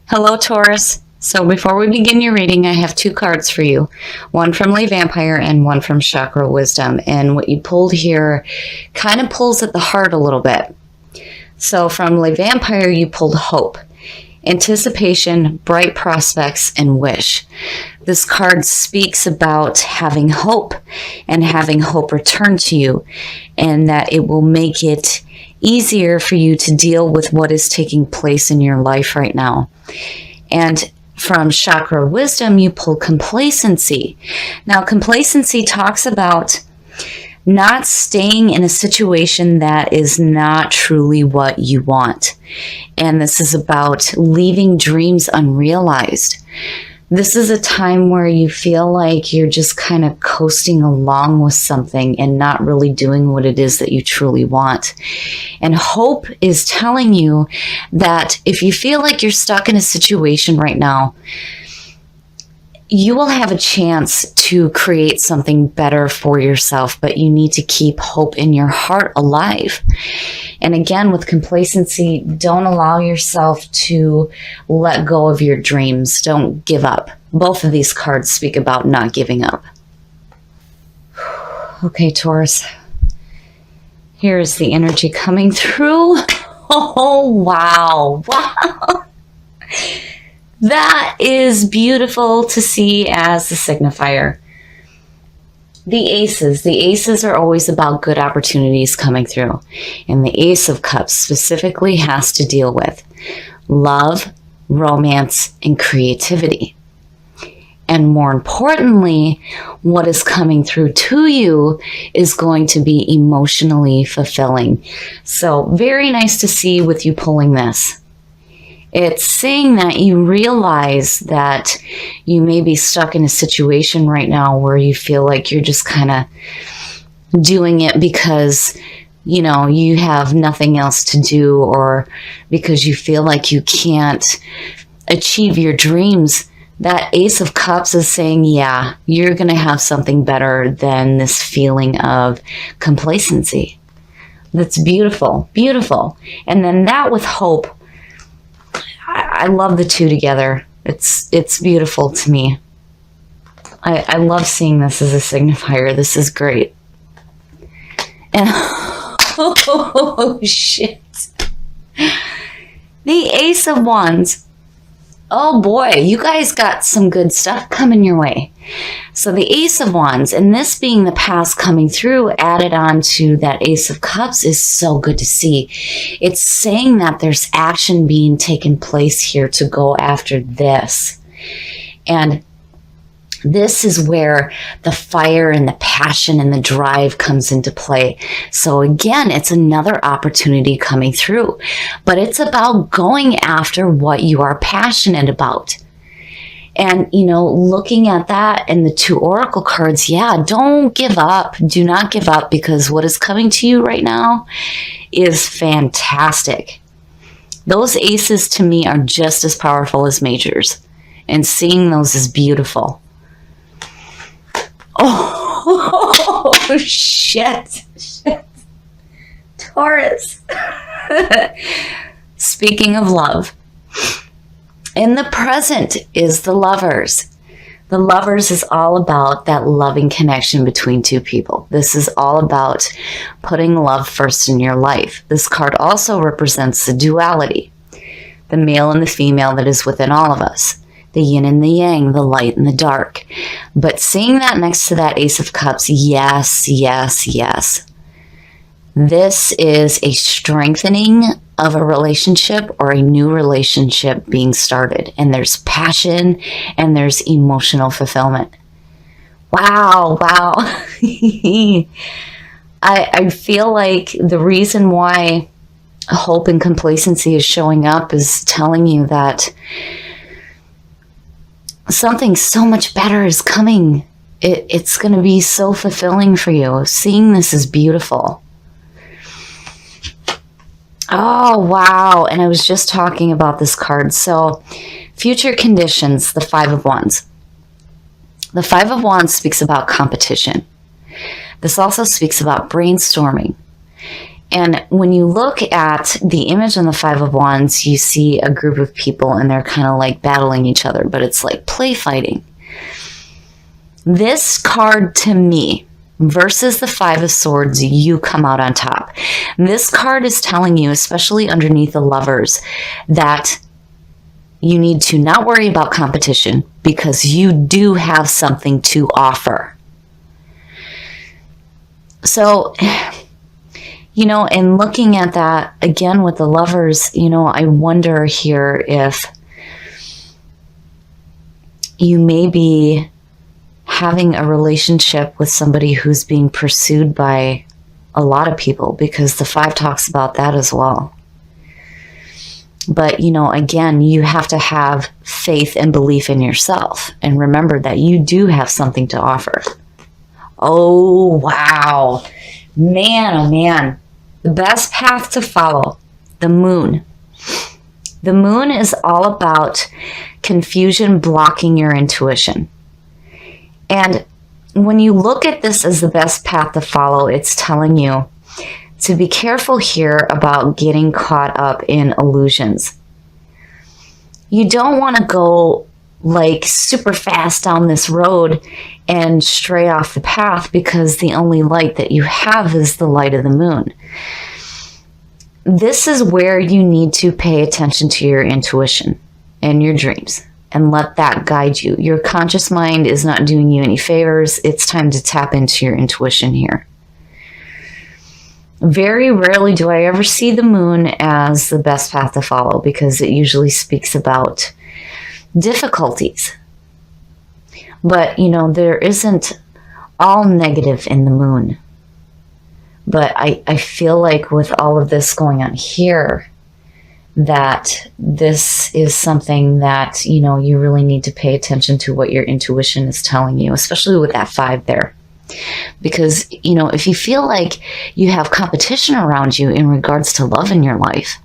Hello, Taurus. So before we begin your reading, I have two cards for you. One from Lay Vampire and one from Chakra Wisdom. And what you pulled here kind of pulls at the heart a little bit. So from Lay Vampire, you pulled hope, anticipation, bright prospects, and wish. This card speaks about having hope and having hope return to you, and that it will make it easier for you to deal with what is taking place in your life right now. And from Chakra Wisdom, you pull complacency. Now, complacency talks about not staying in a situation that is not truly what you want. And this is about leaving dreams unrealized. This is a time where you feel like you're just kind of coasting along with something and not really doing what it is that you truly want. And hope is telling you that if you feel like you're stuck in a situation right now, you will have a chance to create something better for yourself, but you need to keep hope in your heart alive. And again, with complacency, don't allow yourself to let go of your dreams. Don't give up. Both of these cards speak about not giving up. Okay, Taurus. Here's the energy coming through. Oh, wow. Wow. That is beautiful to see as the signifier. The aces are always about good opportunities coming through. And the Ace of Cups specifically has to deal with love, romance, and creativity. And more importantly, what is coming through to you is going to be emotionally fulfilling. So very nice to see with you pulling this. It's saying that you realize that you may be stuck in a situation right now where you feel like you're just kind of doing it because, you know, you have nothing else to do, or because you feel like you can't achieve your dreams. That Ace of Cups is saying, yeah, you're going to have something better than this feeling of complacency. That's beautiful, beautiful. And then that with hope, I love the two together. It's beautiful to me. I love seeing this as a signifier. This is great. And oh shit. The Ace of Wands. Oh boy, you guys got some good stuff coming your way. So the Ace of Wands, and this being the past coming through, added on to that Ace of Cups, is so good to see. It's saying that there's action being taken place here to go after this. And this is where the fire and the passion and the drive comes into play. So again, it's another opportunity coming through, but it's about going after what you are passionate about. And, you know, looking at that and the two oracle cards, yeah, don't give up. Do not give up, because what is coming to you right now is fantastic. Those aces to me are just as powerful as majors, and seeing those is beautiful. Oh, shit. Taurus. Speaking of love, in the present is the Lovers. The Lovers is all about that loving connection between two people. This is all about putting love first in your life. This card also represents the duality, the male and the female that is within all of us. The yin and the yang, the light and the dark. But seeing that next to that Ace of Cups, yes, yes, yes. This is a strengthening of a relationship or a new relationship being started. And there's passion and there's emotional fulfillment. Wow, wow. I feel like the reason why hope and complacency is showing up is telling you that something so much better is coming. It's going to be so fulfilling for you. Seeing this is beautiful. Oh, wow. And I was just talking about this card. So, future conditions, the Five of Wands. The Five of Wands speaks about competition. This also speaks about brainstorming. And when you look at the image on the Five of Wands, you see a group of people and they're kind of like battling each other, but it's like play fighting. This card to me versus the Five of Swords, you come out on top. This card is telling you, especially underneath the Lovers, that you need to not worry about competition because you do have something to offer. So, you know, and looking at that again with the Lovers, you know, I wonder here if you may be having a relationship with somebody who's being pursued by a lot of people, because the Five talks about that as well. But, you know, again, you have to have faith and belief in yourself and remember that you do have something to offer. Oh, wow. Man, oh man. The best path to follow, the Moon. The Moon is all about confusion blocking your intuition. And when you look at this as the best path to follow, it's telling you to be careful here about getting caught up in illusions. You don't want to go like super fast down this road and stray off the path because the only light that you have is the light of the moon. This is where you need to pay attention to your intuition and your dreams and let that guide you. Your conscious mind is not doing you any favors. It's time to tap into your intuition here. Very rarely do I ever see the moon as the best path to follow because it usually speaks about difficulties. But, you know, there isn't all negative in the moon. But I feel like with all of this going on here, that this is something that, you know, you really need to pay attention to what your intuition is telling you, especially with that 5 there. Because, you know, if you feel like you have competition around you in regards to love in your life,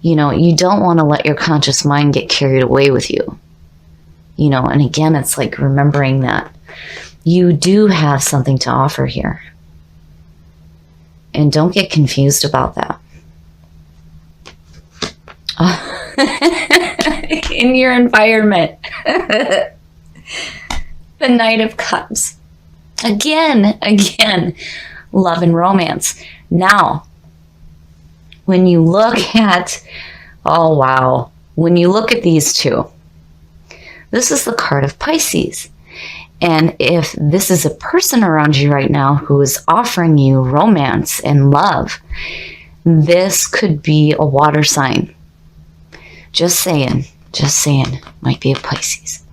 you know, you don't want to let your conscious mind get carried away with you. You know, and again, it's like remembering that you do have something to offer here. And don't get confused about that. In your environment. The Knight of Cups. Again, love and romance. Now, when you look at, oh wow, when you look at these two, this is the card of Pisces. And if this is a person around you right now who is offering you romance and love, this could be a water sign. Just saying, might be a Pisces.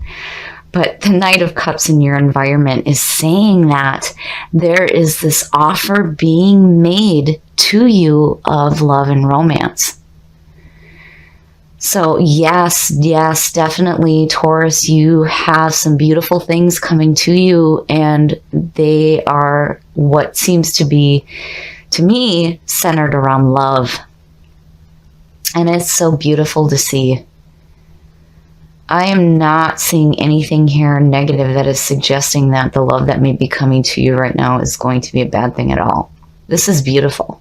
But the Knight of Cups in your environment is saying that there is this offer being made to you of love and romance. So yes, definitely, Taurus, you have some beautiful things coming to you, and they are what seems to be, to me, centered around love. And it's so beautiful to see. I am not seeing anything here negative that is suggesting that the love that may be coming to you right now is going to be a bad thing at all. This is beautiful.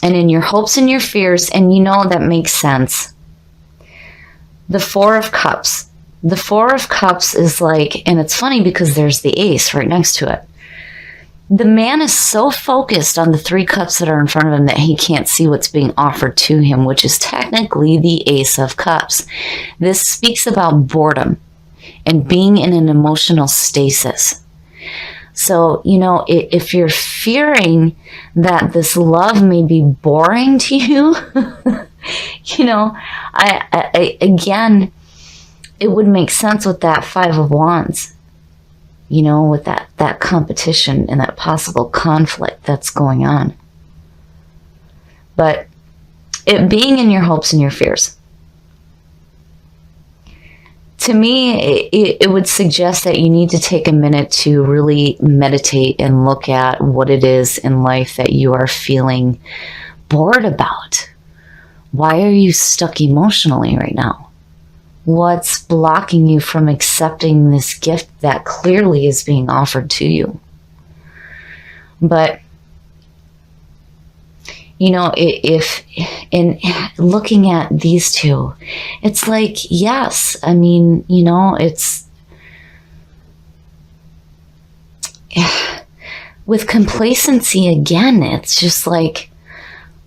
And in your hopes and your fears, and you know that makes sense. The Four of Cups. The Four of Cups is like, and it's funny because there's the Ace right next to it. The man is so focused on the 3 cups that are in front of him that he can't see what's being offered to him, which is technically the Ace of Cups. This speaks about boredom and being in an emotional stasis. So, you know, if you're fearing that this love may be boring to you, you know, I again, it would make sense with that 5 of Wands. You know, with that competition and that possible conflict that's going on. But it being in your hopes and your fears. To me, it would suggest that you need to take a minute to really meditate and look at what it is in life that you are feeling bored about. Why are you stuck emotionally right now? What's blocking you from accepting this gift that clearly is being offered to you? But You know, if in looking at these two, it's like, yes, I mean, you know, it's with complacency again, it's just like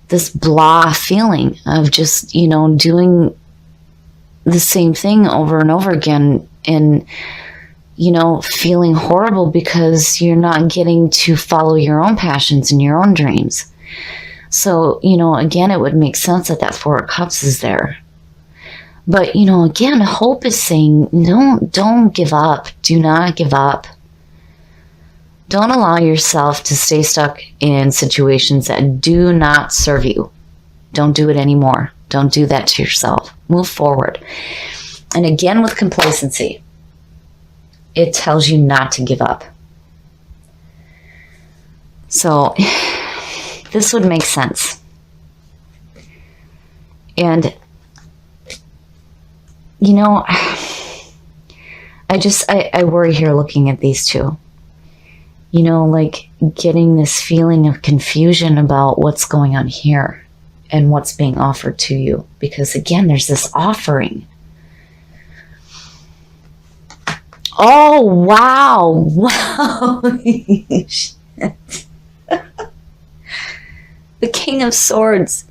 this blah feeling of just, you know, doing the same thing over and over again, and, you know, feeling horrible because you're not getting to follow your own passions and your own dreams. So, you know, again, it would make sense that that Four of Cups is there. But, you know, again, hope is saying, no, don't give up. Do not give up. Don't allow yourself to stay stuck in situations that do not serve you. Don't do it anymore. Don't do that to yourself. Move forward. And again, with complacency, it tells you not to give up. So this would make sense. And, you know, I worry here looking at these two. You know, like getting this feeling of confusion about what's going on here and what's being offered to you. Because again, there's this offering. Oh, wow. Wow. Shit. The King of Swords.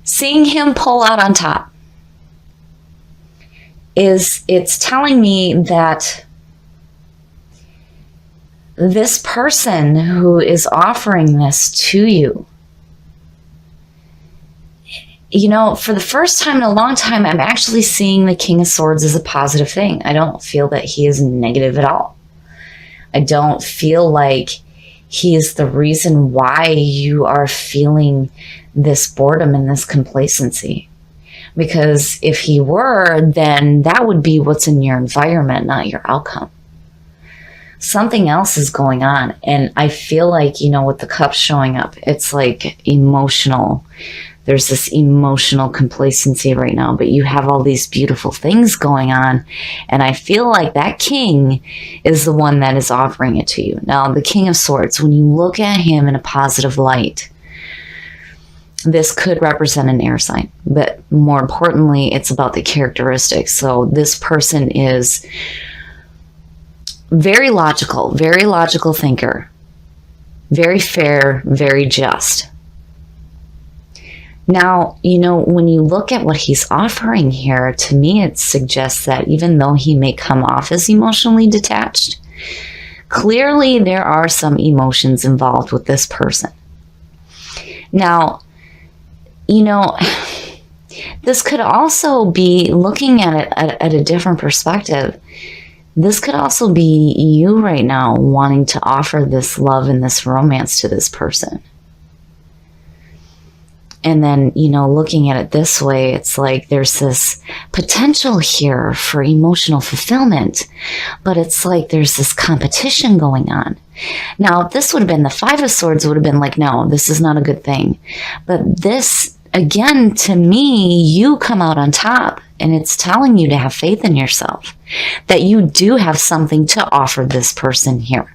Seeing him pull out on top it's telling me that this person who is offering this to you, you know, for the first time in a long time, I'm actually seeing the King of Swords as a positive thing. I don't feel that he is negative at all. I don't feel like he is the reason why you are feeling this boredom and this complacency. Because if he were, then that would be what's in your environment, not your outcome. Something else is going on. And I feel like, you know, with the cups showing up, it's like emotional. There's this emotional complacency right now, but you have all these beautiful things going on. And I feel like that king is the one that is offering it to you. Now, the King of Swords, when you look at him in a positive light, this could represent an air sign, but more importantly, it's about the characteristics. So this person is very logical thinker, very fair, very just. Now, you know, when you look at what he's offering here, to me, it suggests that even though he may come off as emotionally detached, clearly there are some emotions involved with this person. Now, you know, this could also be, looking at it at a different perspective, this could also be you right now wanting to offer this love and this romance to this person. And then, you know, looking at it this way, it's like there's this potential here for emotional fulfillment, but it's like there's this competition going on. Now, if this would have been the Five of Swords, would have been like, no, this is not a good thing. But this, again, to me, you come out on top, and it's telling you to have faith in yourself, that you do have something to offer this person here.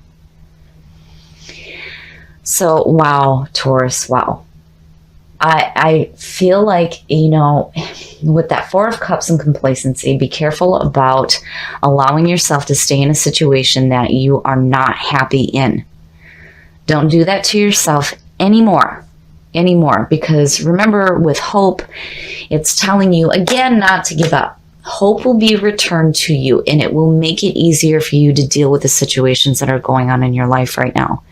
So, wow, Taurus, wow. I feel like, you know, with that Four of Cups and complacency, be careful about allowing yourself to stay in a situation that you are not happy in. Don't do that to yourself anymore, because remember, with hope, it's telling you, again, not to give up. Hope will be returned to you, and it will make it easier for you to deal with the situations that are going on in your life right now.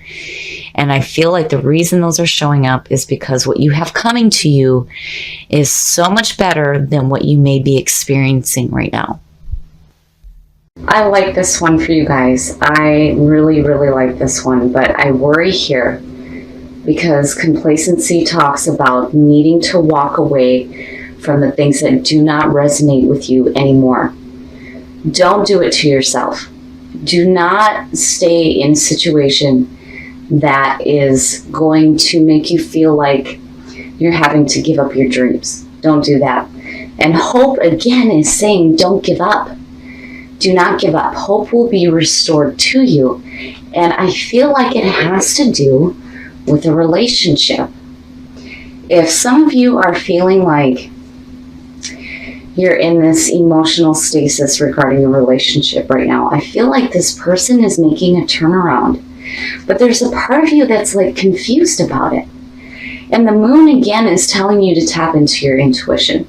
And I feel like the reason those are showing up is because what you have coming to you is so much better than what you may be experiencing right now. I like this one for you guys. I really, really like this one, but I worry here because complacency talks about needing to walk away from the things that do not resonate with you anymore. Don't do it to yourself. Do not stay in a situation that is going to make you feel like you're having to give up your dreams. Don't do that. And hope, again, is saying don't give up. Do not give up. Hope will be restored to you. And I feel like it has to do with a relationship. If some of you are feeling like you're in this emotional stasis regarding a relationship right now, I feel like this person is making a turnaround. But there's a part of you that's like confused about it. And the moon again is telling you to tap into your intuition.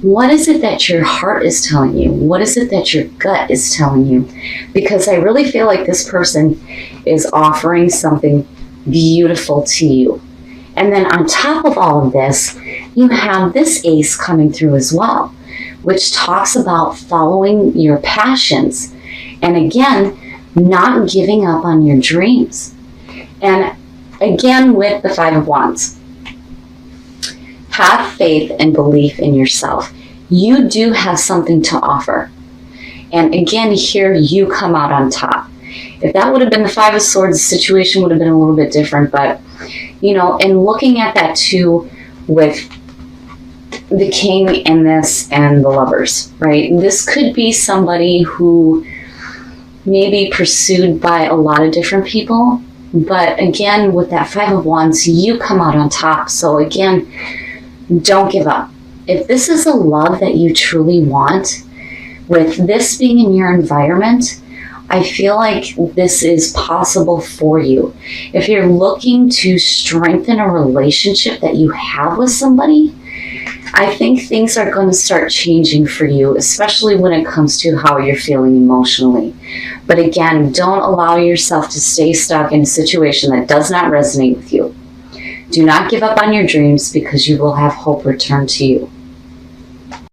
What is it that your heart is telling you? What is it that your gut is telling you? Because I really feel like this person is offering something beautiful to you. And then on top of all of this, you have this ace coming through as well, which talks about following your passions. And again, not giving up on your dreams. And again, with the Five of Wands, have faith and belief in yourself. You do have something to offer. And again, here you come out on top. If that would have been the Five of Swords, the situation would have been a little bit different. But, you know, and looking at that too with the King and this and the Lovers, right? This could be somebody who may be pursued by a lot of different people. But again, with that Five of Wands, you come out on top. So again, don't give up. If this is a love that you truly want, with this being in your environment, I feel like this is possible for you. If you're looking to strengthen a relationship that you have with somebody, I think things are going to start changing for you, especially when it comes to how you're feeling emotionally. But again, don't allow yourself to stay stuck in a situation that does not resonate with you. Do not give up on your dreams, because you will have hope returned to you.